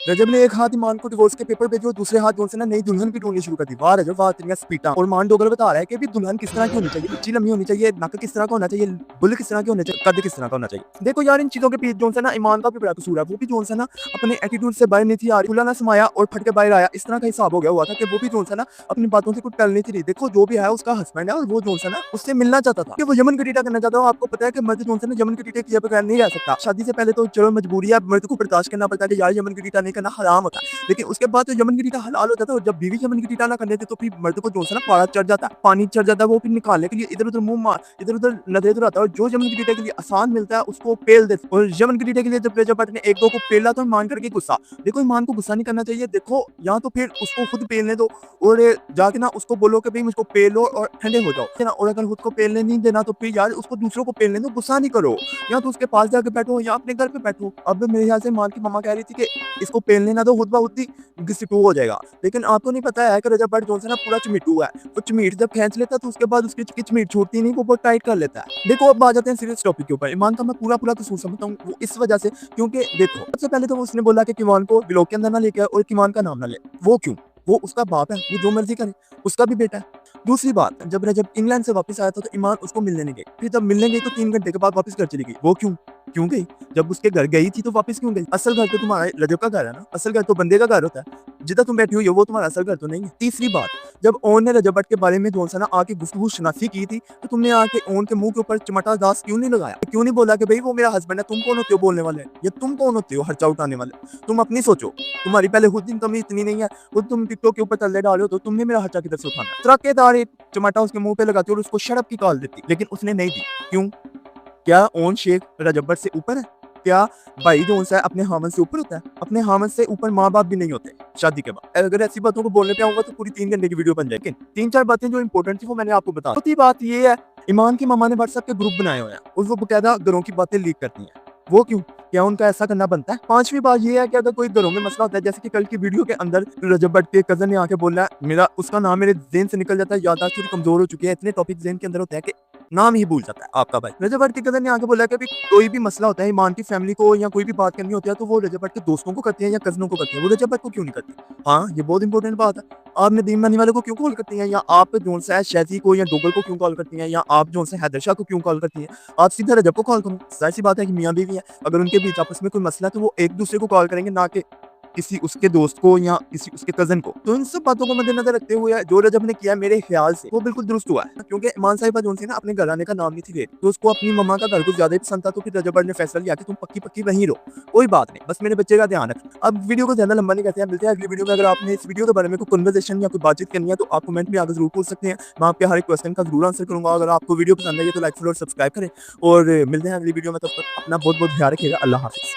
रजब ने एक हाथ ईमान को डिवोर्स के पेपर भेजे और दूसरे हाथ जोन से ना नई दुल्हन की ढूंढनी शुरू कर दी। वाह रजब वाह, तेरी स्पीटा। और मान डोगर बता रहा है कि भी दुल्हन किस तरह की होनी चाहिए, ऊंची लंबी होनी चाहिए, नक किस तरह का होना चाहिए, बुल किस तरह के होने चाहिए, कद किस तरह का होना चाहिए। देखो यार, इन चीजों के पीछे जोन से ना ईमान का भी बड़ा कसूर है। वो भी जोन से ना अपने एटीट्यूड से बाहर नहीं थी आ रही, खुला ना समाया और फट के बाहर आया। इस तरह का हिसाब हो गया हुआ था कि वो भी जोन से ना अपनी बातों से कुछ टल नहीं थी रही। देखो जो भी है उसका हस्बैंड है और वो जोन से ना उससे मिलना चाहता था कि वो यमन कटीटा करना चाहता था। आपको पता है कि मर्द जोन से ना यमन कटीटे किए बगैर नहीं रह सकता। शादी से पहले तो चलो मजबूरी है, मर्द को बर्दाश्त करना पड़ता है कि यार यमन कटीटा नहीं करना हराम होता है, लेकिन उसके बाद तो यमन गिरी का हलाल हो जाता है। और जब बीवी यमन गिरी ना कर लेते तो फिर मर्द को जो है ना पारा चढ़ जाता है, पानी चढ़ जाता है। वो फिर निकालने के लिए इधर उधर मुंह मार, इधर उधर नजर आता है। और जो यमन गिरी के लिए आसान मिलता है उसको पेल देते। और यमन गिरी के लिए जब रजब भट्ट ने एक दो को पेला तो ईमान करके गुस्सा। देखो ईमान को गुस्सा नहीं करना चाहिए। देखो या तो फिर उसको खुद पेलने दो और जाके ना उसको बोलो कि भाई मुझको पेलो और ठंडे हो जाओ ना। और अगर खुद को पेलने नहीं देना तो फिर यार उसको दूसरों को पेलने दो, गुस्सा नहीं करो। या तो उसके पास जाके बैठो या अपने घर पे बैठो। अब मेरे ख्याल से ईमान की मम्मा कह रही थी कि इसको पेलने ना दो, खुद ब खुद ही घिसटू हो जाएगा। लेकिन आपको नहीं पता है कि रजब भट्ट जोन से ना पूरा चमीटू है। वो चमीट जब खींच लेता है तो उसके बाद उसकी चमीट छूटती नहीं, वो बहुत टाइट कर लेता है। देखो अब आ जाते हैं सीरियस टॉपिक के ऊपर। ईमान का मैं पूरा पूरा कसूर समझता हूँ वो इस वजह से क्योंकि देखो सबसे पहले तो उसने बोला कि किमान को ब्लॉक के अंदर ना लेके और किमान का नाम ना ले। वो क्यों? वो उसका बाप है, वो जो मर्जी करे, उसका भी बेटा है। दूसरी बात, जब रजब इंग्लैंड से वापस आया था तो ईमान उसको मिलने नहीं गई। फिर जब मिलने गई तो 3 घंटे के बाद वापस घर चली गई। वो क्यों? क्यों गई? जब उसके घर गई थी तो वापस क्यों गई? असल घर तो तुम्हारा रजब का घर है ना, असल घर तो बंदे का घर होता है। जिधर तुम बैठी हुई हो वो तुम्हारा असल घर तो नहीं है। तीसरी बात, जब ओन ने रजब भट्ट के बारे में जोन सा ना आके गुफ्तगू शनासी की थी तो तुमने आके ओन के मुंह के ऊपर चमटा दास क्यों नहीं लगाया? क्यों नहीं बोला कि भाई वो मेरा हस्बैंड है, तुम कौन होते हो बोलने वाले, या तुम कौन होते हो खर्चा उठाने वाले? तुम अपनी सोचो, तुम्हारी पहले खुद इनकम इतनी नहीं है, खुद तुम टिकटॉक के ऊपर तल्ले डाले हो तो तुम्हें मेरा खर्चा किधर से उठाना? त्रकेदार एक चमटा उसके मुंह पे लगाती और उसको शराब की कॉल देती, लेकिन उसने नहीं दी। क्यों? क्या ओन शेख रजब भट्ट से ऊपर है? क्या भाई जो है अपने हामन से ऊपर होता है? अपने हामन से ऊपर माँ बाप भी नहीं होते शादी के बाद। अगर ऐसी बातों को बोलने पे आऊंगा तो पूरी 3 घंटे की वीडियो बन जाएगी। 3-4 बातें जो इंपॉर्टेंट थी वो मैंने आपको बता। चौथी बात ये है, ईमान की मामा ने व्हाट्सएप के ग्रुप बनाए हुए हैं और वो बकायदा घरों की बातें लीक करती हैं। वो क्यों? क्या उनका ऐसा करना बनता है? पांचवी बात ये है कि अगर कोई घरों में मसला होता है, जैसे कि कल की वीडियो के अंदर रजब भट्ट के कजन ने आके बोला मेरा उसका नाम मेरे जेहन से निकल जाता है, याददाश्त थोड़ी कमजोर हो चुकी है। इतने टॉपिक जेहन के अंदर होते हैं कि नाम ही भूल जाता है आपका भाई। रजब भट्ट के कजन ने आके बोला कि कोई भी मसला होता है ईमान की फैमिली को या कोई भी बात करनी होती है तो वो रजब भट्ट के दोस्तों को करती है या कजनों को करती है, वो रजब भट्ट को क्यों नहीं करती? हाँ ये बहुत इंपॉर्टेंट बात है। आप नदीम मनी वाले को क्यों कॉल करती हैं, या आप जोन से शैजी को या डोगल को क्यों कॉल करती हैं, या आप जोन से हैदर शाह को क्यों कॉल करती हैं? आप सीधा रजब को कॉल करो। जाहिर सी बात है कि मियाँ बीवी है, अगर उनके बीच आपस में कोई मसला है तो वो एक दूसरे को कॉल करेंगे, ना कि किसी उसके दोस्त को या किसी उसके कजन को। तो इन सब बातों को मद्देनजर रखते हुए जो रजब ने किया मेरे ख्याल से वो बिल्कुल दुरुस्त हुआ है, क्योंकि ईमान साहिबा जोन से ना अपने घर आने का नाम नहीं थी ले रही, तो उसको अपनी मम्मा का घर कुछ ज्यादा ही पसंद था। तो फिर रजब ने फैसला लिया कि तुम पक्की पक्की वहीं रहो, कोई बात नहीं, बस मेरे बच्चे का ध्यान रख। अब वीडियो को ज्यादा लंबा नहीं करते हैं, मिलते हैं अगली वीडियो में। अगर आपने इस वीडियो के बारे में कोई कन्वर्सेशन या कोई बातचीत करनी है तो आप कमेंट में आगे जरूर पूछ सकते हैं, मैं आपके हर एक क्वेश्चन का जरूर आंसर करूंगा। अगर आपको वीडियो पसंद आई तो लाइक फॉलो और सब्सक्राइब करें, और मिलते हैं अगली वीडियो में। तब तक अपना बहुत बहुत ध्यान रखिएगा। अल्लाह हाफिज।